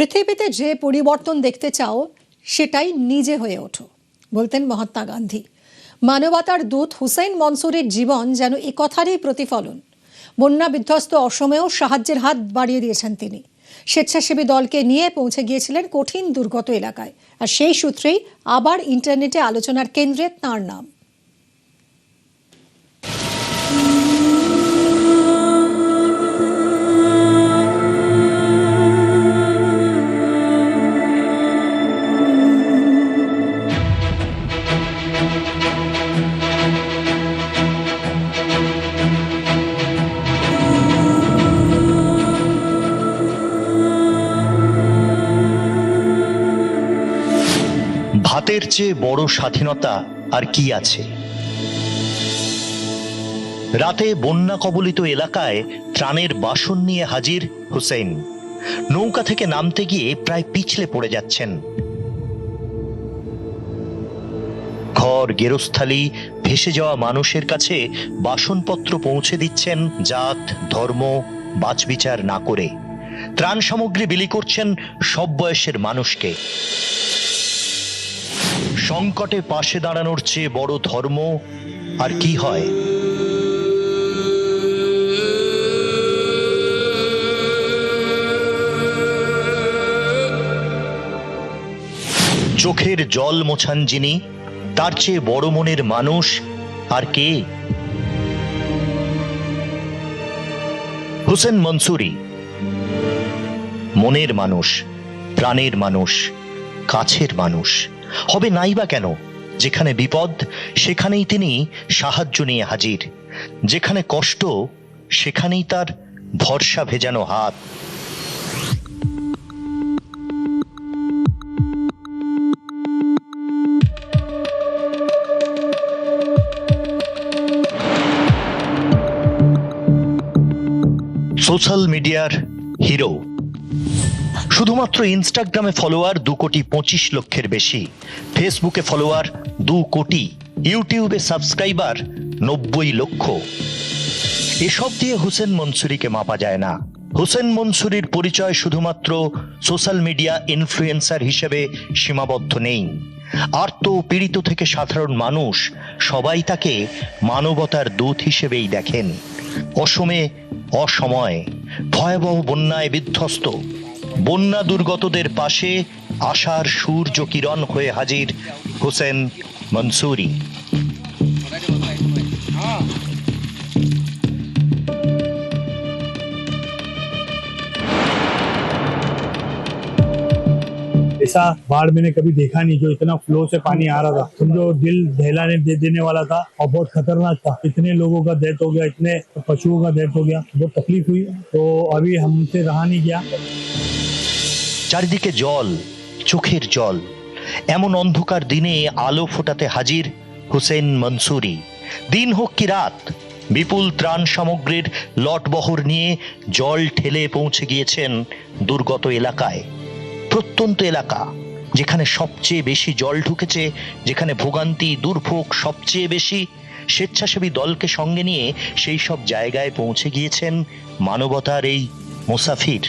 পৃথিবীতে যে পরিবর্তন দেখতে চাও সেটাই নিজে হয়ে ওঠো, বলতেন মহাত্মা গান্ধী। মানবতার দূত হুসেইন মনসুরের জীবন যেন এ কথারই প্রতিফলন। বন্যা বিধ্বস্ত অসমেও সাহায্যের হাত বাড়িয়ে দিয়েছেন তিনি। স্বেচ্ছাসেবী দলকে নিয়ে পৌঁছে গিয়েছিলেন কঠিন দুর্গত এলাকায়, আর সেই সূত্রেই আবার ইন্টারনেটে আলোচনার কেন্দ্রে তাঁর নাম। ভাতের চেয়ে বড় স্বাধীনতা আর কি আছে? রাতে বন্যা কবলিত এলাকায় ত্রাণের বাসন নিয়ে হাজির হুসেইন। নৌকা থেকে নামতে গিয়ে প্রায় পিছলে পড়ে যাচ্ছেন। ঘর গেরস্থালি ভেসে যাওয়া মানুষের কাছে বাসনপত্র পৌঁছে দিচ্ছেন জাত ধর্ম বাছবিচার না করে। ত্রাণ সামগ্রী বিলি করছেন সব বয়সের মানুষকে। সংকটে পাশে দাঁড়ানোর চেয়ে বড় ধর্ম আর কি হয়? চোখের জল মোছান যিনি, তার চেয়ে বড় মনের মানুষ আর কে? হুসেইন মনসুরি মনের মানুষ, প্রাণের মানুষ, কাছের মানুষ। হবে নাই বা কেন? যেখানে বিপদ সেখানেই তিনি সাহায্য নিয়ে হাজির। যেখানে কষ্ট সেখানেই তার ভরসা ভেজানো হাত। সোশ্যাল মিডিয়ার হিরো। শুধুমাত্র ইনস্টাগ্রামে ফলোয়ার 2,25,00,000-এর বেশি, ফেসবুকে ফলোয়ার 2 কোটি, ইউটিউবে সাবস্ক্রাইবার 90 লক্ষ। এসব দিয়ে হুসেইন মনসুরিকে মাপা যায় না। হুসেইন মনসুরির পরিচয় শুধুমাত্র সোশ্যাল মিডিয়া ইনফ্লুয়েন্সার হিসেবে সীমাবদ্ধ নেই। আর্ত পীড়িত থেকে সাধারণ মানুষ সবাই তাকে মানবতার দূত হিসেবেই দেখেন। অসমে অসময়ে ভয়াবহ বন্যায় বিধ্বস্ত বন্যা দুর্গতদের পাশে আশার সূর্য কিরণ হয়ে হাজির হুসেইন মনসুরি। ऐसा बाढ़ मैंने कभी देखा नहीं, जो इतना फ्लो से पानी आ रहा था, समझो दिल दहलाने देने वाला था और बहुत खतरनाक था। इतने लोगों का डेथ हो गया, इतने पशुओं का डेथ हो गया, बहुत तकलीफ हुई। तो अभी हमसे रहा नहीं गया। চারিদিকে জল, চোখের জল। এমন অন্ধকার দিনে আলো ফোটাতে হাজির হুসেইন মনসুরি। দিন হোক কি রাত, বিপুল ত্রাণ সামগ্রীর লটবহর নিয়ে জল ঠেলে পৌঁছে গিয়েছেন দুর্গত এলাকায়। প্রত্যন্ত এলাকা, যেখানে সবচেয়ে বেশি জল ঢুকেছে, যেখানে ভোগান্তি দুর্ভোগ সবচেয়ে বেশি, স্বেচ্ছাসেবী দলকে সঙ্গে নিয়ে সেই সব জায়গায় পৌঁছে গিয়েছেন মানবতার এই মুসাফির।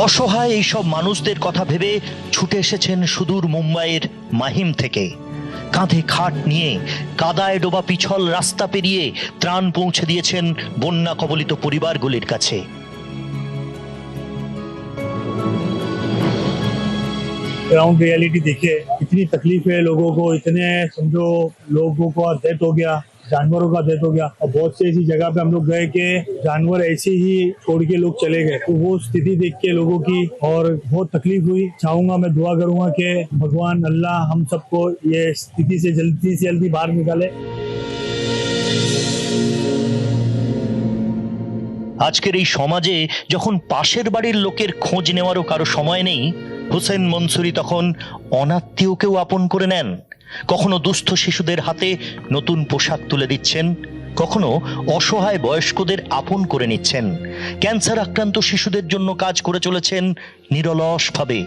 অসহায় এইসব মানুষদের কথা ভেবে ছুটে এসেছেন সুদূর মুম্বাইয়ের মাহিম থেকে। কাঁধে খাট নিয়ে কাদায় ডোবা পিছল রাস্তা পেরিয়ে ত্রাণ পৌঁছে দিয়েছেন বন্যা কবলিত পরিবারগুলির কাছে। ग्राउंड रियलिटी देखे, इतनी तकलीफ है लोगों को, इतने समझो लोगों का डेथ हो गया, जानवरों का डेथ हो गया। और बहुत सी ऐसी जगह पे हम लोग गए कि जानवर ऐसे ही छोड़ के लोग चले गए। तो वो स्थिति देख के लोगों की और बहुत तकलीफ हुई। चाहूंगा, मैं दुआ करूंगा कि भगवान अल्लाह हम सबको ये स्थिति से जल्दी बाहर निकाले। আজকের এই সমাজে যখন পাশের বাড়ির লোকের খোঁজ নেওয়ারও কারো সময় নেই, হুসেইন মনসুরি তখন অনাত্মীয়কেও আপন করে নেন। কখনো দুস্থ শিশুদের হাতে নতুন পোশাক তুলে দিচ্ছেন, কখনো অসহায় বয়স্কদের আপন করে নিচ্ছেন। ক্যান্সার আক্রান্ত শিশুদের জন্য কাজ করে চলেছেন নিরলসভাবে।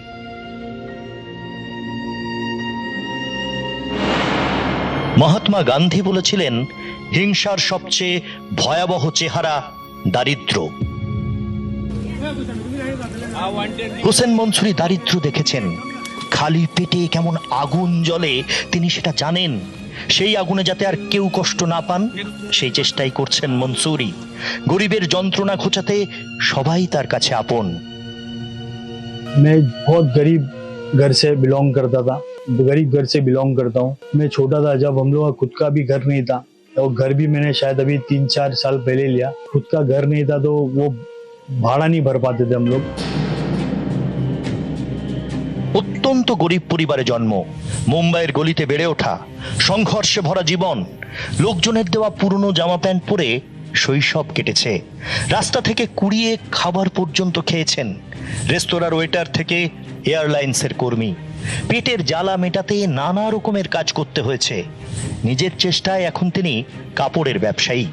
মহাত্মা গান্ধী বলেছিলেন, হিংসার সবচেয়ে ভয়াবহ চেহারা দারিদ্র্য। হোসেন মনসুরি দারিদ্র্য দেখেছেন, খালি পেটে কেমন আগুন জ্বলে তিনি সেটা জানেন। সেই আগুনে যাতে আর কেউ কষ্ট না পান সেই চেষ্টাই করছেন মনসুরি। গরিবের যন্ত্রণা ঘোচাতে সবাই তার কাছে আপন। मैं बहुत गरीब घर से बिलोंग करता था, गरीब घर से बिलोंग करता हूँ। मैं छोटा था जब हम लोग का खुद का भी घर नहीं था, और घर भी मैंने शायद अभी 3-4 साल पहले लिया। खुद का घर नहीं था तो वो भाड़ा नहीं भर पाते थे हम लोग। অত্যন্ত গরিব পরিবারে জন্ম, মুম্বাইয়ের গলিতে বেড়ে ওঠা, সংঘর্ষে ভরা জীবন, লোকজনের দেওয়া পুরনো জামা প্যান্ট পরে শৈশব কেটেছে। রাস্তা থেকে কুড়িয়ে খাবার পর্যন্ত খেয়েছেন, রেস্তোরাঁর ওয়েটার থেকে এয়ারলাইন্সের কর্মী। পেটের জ্বালা মেটাতে নানা রকমের কাজ করতে হয়েছে। নিজের চেষ্টায় এখন তিনি কাপড়ের ব্যবসায়ী।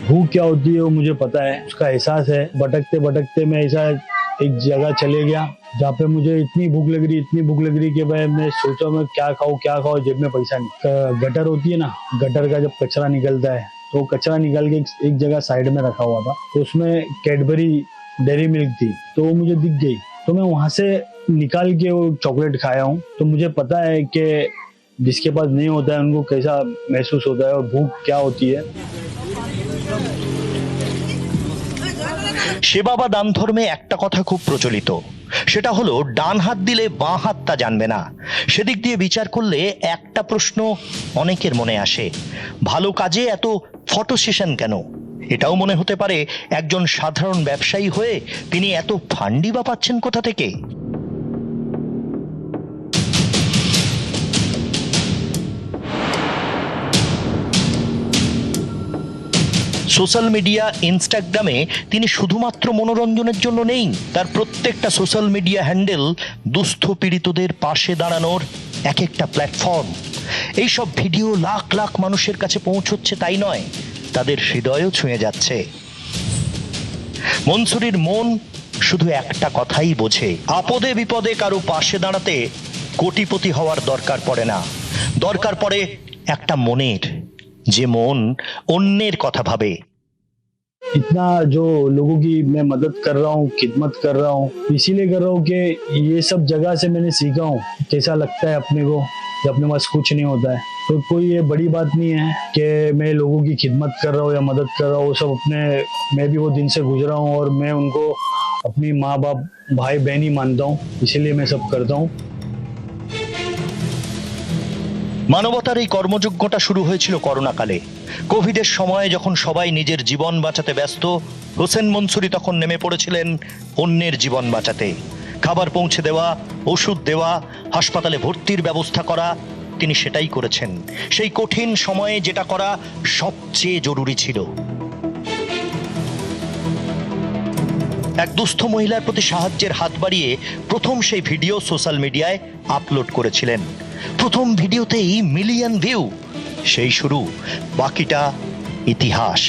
भूख क्या होती है वो मुझे पता है, उसका एहसास है। भटकते भटकते मैं ऐसा एक जगह चले गया जहाँ पे मुझे इतनी भूख लग रही कि भाई मैं सोचा मैं क्या खाऊं, जेब में पैसा नहीं। गटर होती है ना, गटर का जब कचरा निकलता है तो कचरा निकाल के एक जगह साइड में रखा हुआ था, तो उसमें कैडबरी डेयरी मिल्क थी, तो वो मुझे दिख गई, तो मैं वहां से निकाल के वो चॉकलेट खाया हूँ। तो मुझे पता है कि जिसके पास नहीं होता है उनको कैसा महसूस होता है और भूख क्या होती है। সেবা বা দান ধর্মে একটা কথা খুব প্রচলিত, সেটা হলো ডান হাত দিলে বাঁ হাত তা জানবে না। সেদিক দিয়ে বিচার করলে একটা প্রশ্ন অনেকের মনে আসে, ভালো কাজে এত ফটো সেশন কেন? এটাও মনে হতে পারে একজন সাধারণ ব্যবসায়ী হয়ে তিনি এত ফান্ডি বা পাচ্ছেন কোথা থেকে। সোশ্যাল মিডিয়া ইনস্টাগ্রামে তিনি শুধুমাত্র মনোরঞ্জনের জন্য নেই, তার প্রত্যেকটা সোশ্যাল মিডিয়া হ্যান্ডেল দুস্থ পীড়িতদের পাশে দাঁড়ানোর এক একটা প্ল্যাটফর্ম। এইসব ভিডিও লাখ লাখ মানুষের কাছে পৌঁছচ্ছে তাই নয়, তাদের হৃদয়ও ছুঁয়ে যাচ্ছে। মনসুরির মন শুধু একটা কথাই বোঝে, আপদে বিপদে কারো পাশে দাঁড়াতে কোটিপতি হওয়ার দরকার পড়ে না, দরকার পড়ে একটা মনের, যে মন অন্যের কথা ভাবে। इतना जो लोगों की मैं मदद कर रहा हूँ, खिदमत कर रहा हूँ, इसीलिए कर रहा हूँ कि ये सब जगह से मैंने सीखा हूँ कैसा लगता है अपने को जब अपने पास कुछ नहीं होता है। तो कोई ये बड़ी बात नहीं है कि मैं लोगों की खिदमत कर रहा हूँ या मदद कर रहा हूँ, सब अपने, मैं भी वो दिन से गुजरा हूँ और मैं उनको अपनी माँ बाप भाई बहन ही मानता हूँ, इसीलिए मैं सब करता हूँ। মানবতার এই কর্মযজ্ঞটা শুরু হয়েছিল করোনাকালে। কোভিডের সময় যখন সবাই নিজের জীবন বাঁচাতে ব্যস্ত, হোসেন মনসুরি তখন নেমে পড়েছিলেন অন্যের জীবন বাঁচাতে। খাবার পৌঁছে দেওয়া, ওষুধ দেওয়া, হাসপাতালে ভর্তির ব্যবস্থা করা, তিনি সেটাই করেছেন। সেই কঠিন সময়ে যেটা করা সবচেয়ে জরুরি ছিল। এক দুস্থ মহিলার প্রতি সাহায্যের হাত বাড়িয়ে প্রথম সেই ভিডিও সোশ্যাল মিডিয়ায় আপলোড করেছিলেন। প্রথম ভিডিওতেই মিলিয়ন ভিউ। সেই শুরু, বাকিটা ইতিহাস।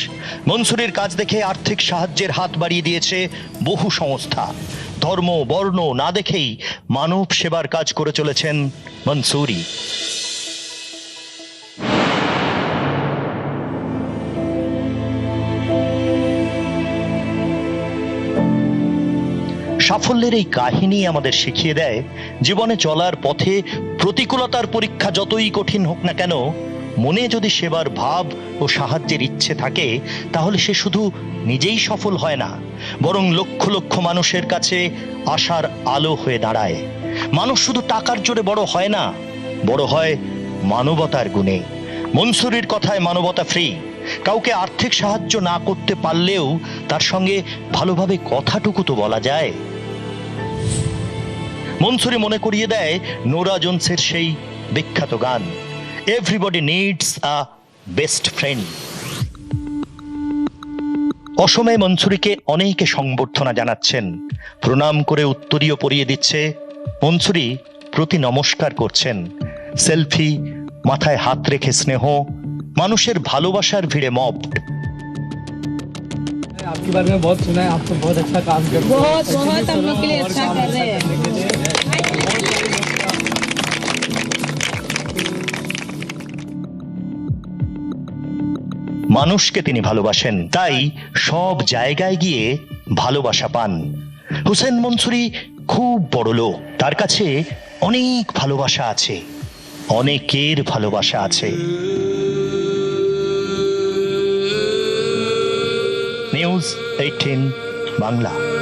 মনসুরির কাজ দেখে আর্থিক সাহায্যের হাত বাড়িয়ে দিয়েছে বহু সংস্থা। ধর্ম বর্ণ না দেখেই মানব সেবার কাজ করে চলেছেন মনসুরি। সাফল্যের এই কাহিনী আমাদের শিখিয়ে দেয়, জীবনে চলার পথে প্রতিকূলতার পরীক্ষা যতই কঠিন হোক না কেন, মনে যদি সেবার ভাব ও সাহায্যের ইচ্ছে থাকে, তাহলে সে শুধু নিজেই সফল হয় না, বরং লক্ষ লক্ষ মানুষের কাছে আশার আলো হয়ে দাঁড়ায়। মানুষ শুধু টাকার জোরে বড় হয় না, বড় হয় মানবতার গুণে। মনসুরির কথায় মানবতা ফ্রি। কাউকে আর্থিক সাহায্য না করতে পারলেও তার সঙ্গে ভালোভাবে কথাটুকু তো বলা যায়। মনসুরি মনে করিয়ে দেয় নোরা জোনসের সেই বিখ্যাত গান, everybody needs a best friend. অসময়ে মনসুরিকে অনেকে সংবর্ধনা জানাচ্ছেন, প্রণাম করে উত্তরীয় পরিয়ে দিচ্ছে। মনসুরি প্রতি নমস্কার করছেন, সেলফি, মাথায় হাত রেখে স্নেহ, মানুষের ভালোবাসার ভিড়ে মব। आपके बारे में बहुत सुना है, आप तो बहुत अच्छा काम कर रहे हैं। बहुत हम लोग के लिए अच्छा कर रहे हैं। মানুষকে তিনি ভালোবাসেন, তাই সব জায়গায় গিয়ে ভালোবাসা পান। হুসেন মনসুরি খুব বড় লোক, তার কাছে অনেক ভালোবাসা আছে, অনেকের ভালোবাসা আছে। নিউজ 18 বাংলা।